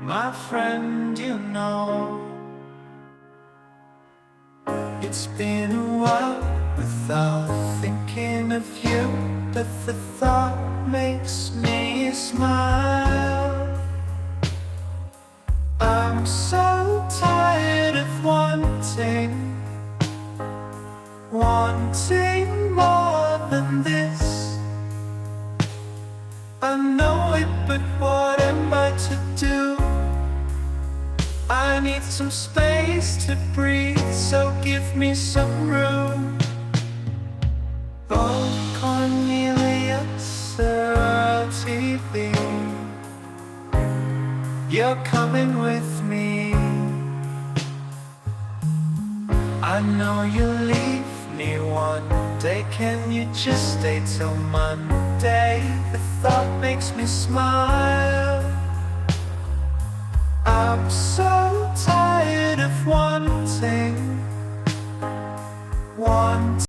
my friend, you know. It's been a while without thinking of you, but the thought makes me smile. I'm so tired of wanting more than this. I know it, but what am I to do? I need some space to breathe, so give me some room. Oh, Cornelius, TV, you're coming with me. I know you'll leave me one day. Can you just stay till Monday? The thought makes me smile. I'm so